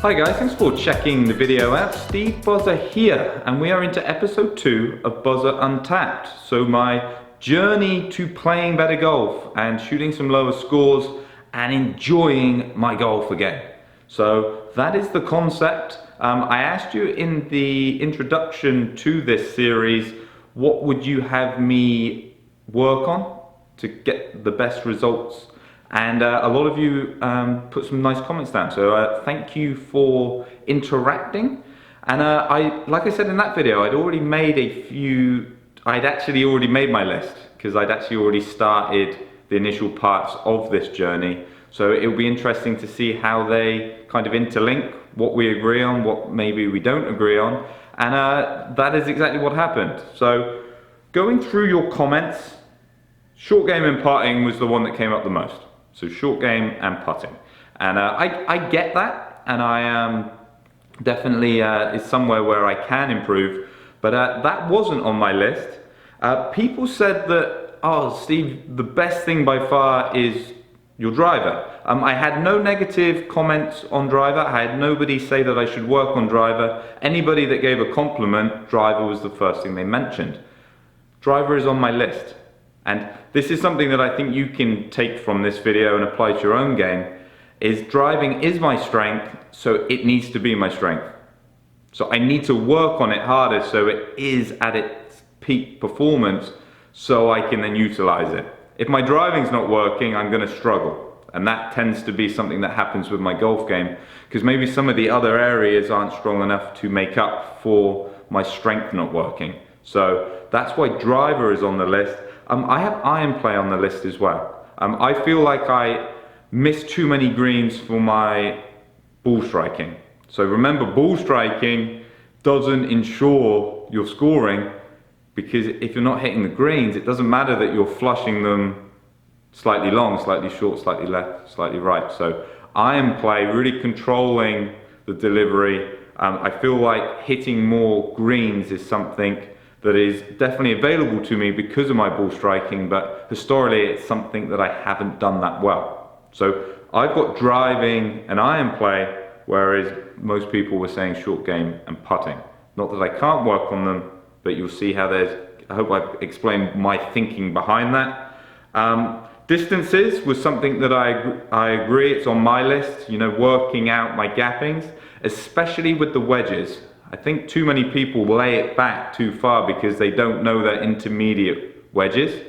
Hi guys, thanks for checking the video out. Steve Buzza here, and we are into episode 2 of Buzza Untapped. So my journey to playing better golf and shooting some lower scores and enjoying my golf again. So that is the concept. I asked you in the introduction to this series, what would you have me work on to get the best results? And a lot of you put some nice comments down, so thank you for interacting. And like I said in that video, I'd actually already made my list, because I'd actually already started the initial parts of this journey. So it'll be interesting to see how they kind of interlink, what we agree on, what maybe we don't agree on. And that is exactly what happened. So going through your comments, short game and putting was the one that came up the most. So short game and putting. And I get that, and I am definitely is somewhere where I can improve, but that wasn't on my list. People said that, oh Steve, the best thing by far is your driver. I had no negative comments on driver. I had nobody say that I should work on driver. Anybody that gave a compliment, driver was the first thing they mentioned. Driver is on my list. And this is something that I think you can take from this video and apply to your own game, is driving is my strength, so it needs to be my strength. So I need to work on it harder so it is at its peak performance, so I can then utilize it. If my driving's not working, I'm going to struggle. And that tends to be something that happens with my golf game, because maybe some of the other areas aren't strong enough to make up for my strength not working. So that's why driver is on the list. I have iron play on the list as well. I feel like I miss too many greens for my ball striking. So remember, ball striking doesn't ensure your scoring, because if you're not hitting the greens, it doesn't matter that you're flushing them slightly long, slightly short, slightly left, slightly right. So iron play, really controlling the delivery. I feel like hitting more greens is something that is definitely available to me because of my ball striking, but historically it's something that I haven't done that well. So I've got driving and iron play, whereas most people were saying short game and putting. Not that I can't work on them, but you'll see how I hope I've explained my thinking behind that. Distances was something that I agree, it's on my list, you know, working out my gappings, especially with the wedges. I think too many people lay it back too far because they don't know their intermediate wedges.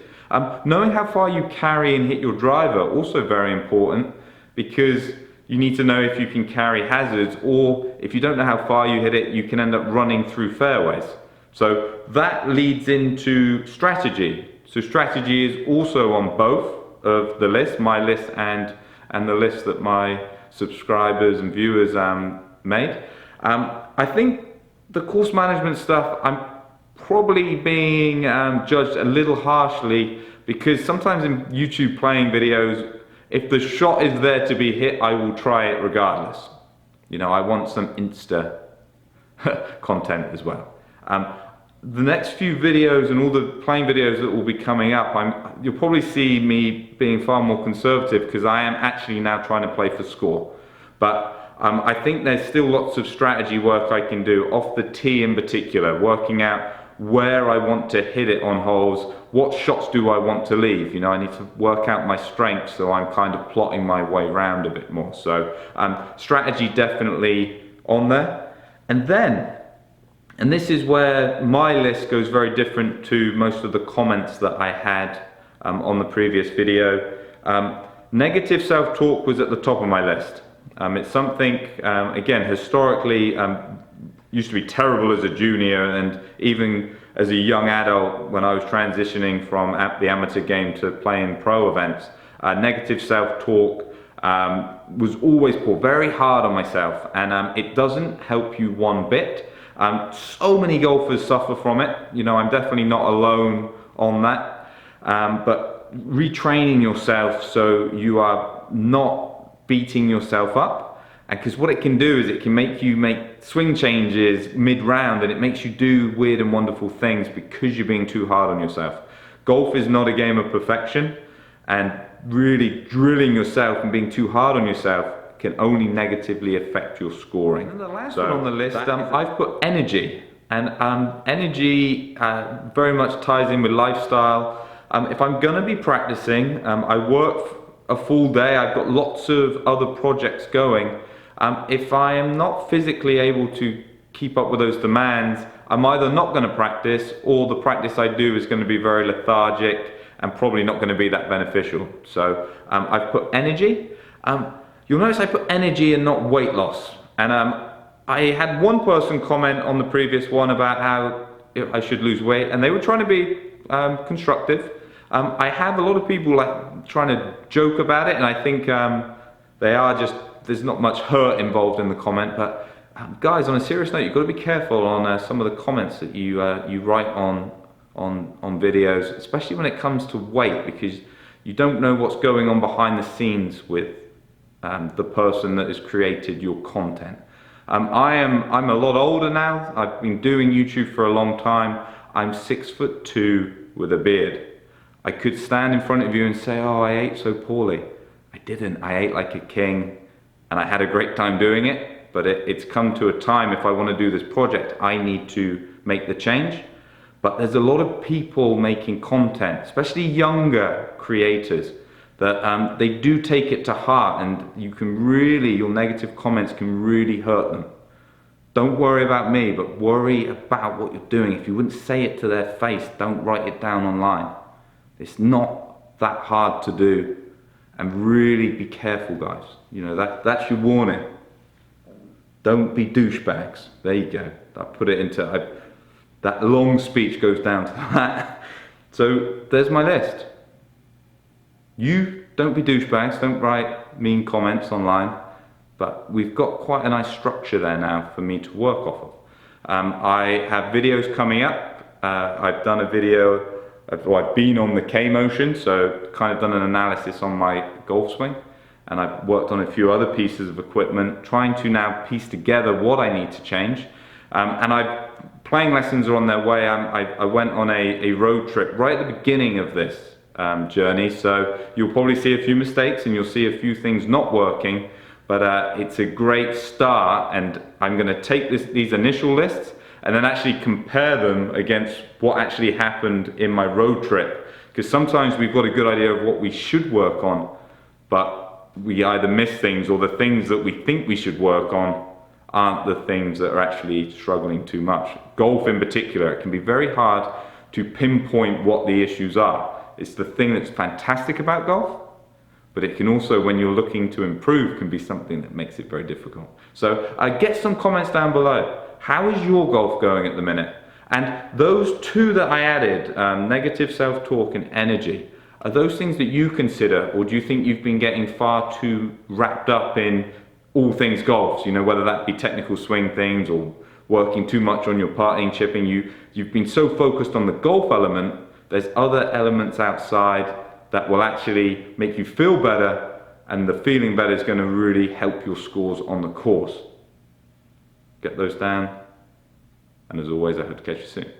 Knowing how far you carry and hit your driver, also very important, because you need to know if you can carry hazards, or if you don't know how far you hit it, you can end up running through fairways. So that leads into strategy. So strategy is also on both of the lists, my list and the list that my subscribers and viewers made. I think the course management stuff, I'm probably being judged a little harshly, because sometimes in YouTube playing videos, if the shot is there to be hit, I will try it regardless. You know, I want some Insta content as well. The next few videos and all the playing videos that will be coming up, you'll probably see me being far more conservative, because I am actually now trying to play for score. But I think there's still lots of strategy work I can do off the tee in particular, working out where I want to hit it on holes, what shots do I want to leave. You know, I need to work out my strengths, so I'm kind of plotting my way around a bit more. So strategy definitely on there. And then, and this is where my list goes very different to most of the comments that I had on the previous video. Negative self-talk was at the top of my list. It's something, again, historically used to be terrible as a junior, and even as a young adult when I was transitioning from the amateur game to playing pro events. Negative self-talk was always poor, very hard on myself, and it doesn't help you one bit. So many golfers suffer from it. You know, I'm definitely not alone on that, but retraining yourself so you are not beating yourself up, and because what it can do is it can make you make swing changes mid-round, and it makes you do weird and wonderful things because you're being too hard on yourself. Golf is not a game of perfection, and really drilling yourself and being too hard on yourself can only negatively affect your scoring. And the last one on the list, I've put energy. And energy very much ties in with lifestyle. If I'm going to be practicing, I work a full day, I've got lots of other projects going. If I am not physically able to keep up with those demands, I'm either not going to practice, or the practice I do is going to be very lethargic and probably not going to be that beneficial. So I've put energy. You'll notice I put energy and not weight loss. And I had one person comment on the previous one about how I should lose weight, and they were trying to be constructive. I have a lot of people like trying to joke about it, and I think they are just, there's not much hurt involved in the comment. But guys, on a serious note, you've got to be careful on some of the comments that you write on videos, especially when it comes to weight, because you don't know what's going on behind the scenes with the person that has created your content. I'm a lot older now. I've been doing YouTube for a long time. I'm 6'2" with a beard. I could stand in front of you and say, oh, I ate so poorly. I didn't. I ate like a king, and I had a great time doing it. But it's come to a time, if I want to do this project, I need to make the change. But there's a lot of people making content, especially younger creators, that they do take it to heart, and you can really, your negative comments can really hurt them. Don't worry about me, but worry about what you're doing. If you wouldn't say it to their face, don't write it down online. It's not that hard to do, and really be careful, guys. You know, that's your warning. Don't be douchebags. There you go. I put it into, that long speech goes down to that. So there's my list. You don't be douchebags, don't write mean comments online, but we've got quite a nice structure there now for me to work off of. I have videos coming up. I've done a video, I've been on the K motion, so kind of done an analysis on my golf swing, and I've worked on a few other pieces of equipment, trying to now piece together what I need to change. And playing lessons are on their way. I went on a road trip right at the beginning of this journey, so you'll probably see a few mistakes and you'll see a few things not working, but it's a great start, and I'm going to take these initial lists and then actually compare them against what actually happened in my road trip, because sometimes we've got a good idea of what we should work on, but we either miss things, or the things that we think we should work on aren't the things that are actually struggling too much. Golf in particular, it can be very hard to pinpoint what the issues are. It's the thing that's fantastic about golf, but it can also, when you're looking to improve, can be something that makes it very difficult. So get some comments down below. How is your golf going at the minute? And those two that I added, negative self-talk and energy, are those things that you consider, or do you think you've been getting far too wrapped up in all things golf? You know, whether that be technical swing things or working too much on your putting, chipping, you've been so focused on the golf element, there's other elements outside that will actually make you feel better, and the feeling better is going to really help your scores on the course. Get those down, and as always, I hope to catch you soon.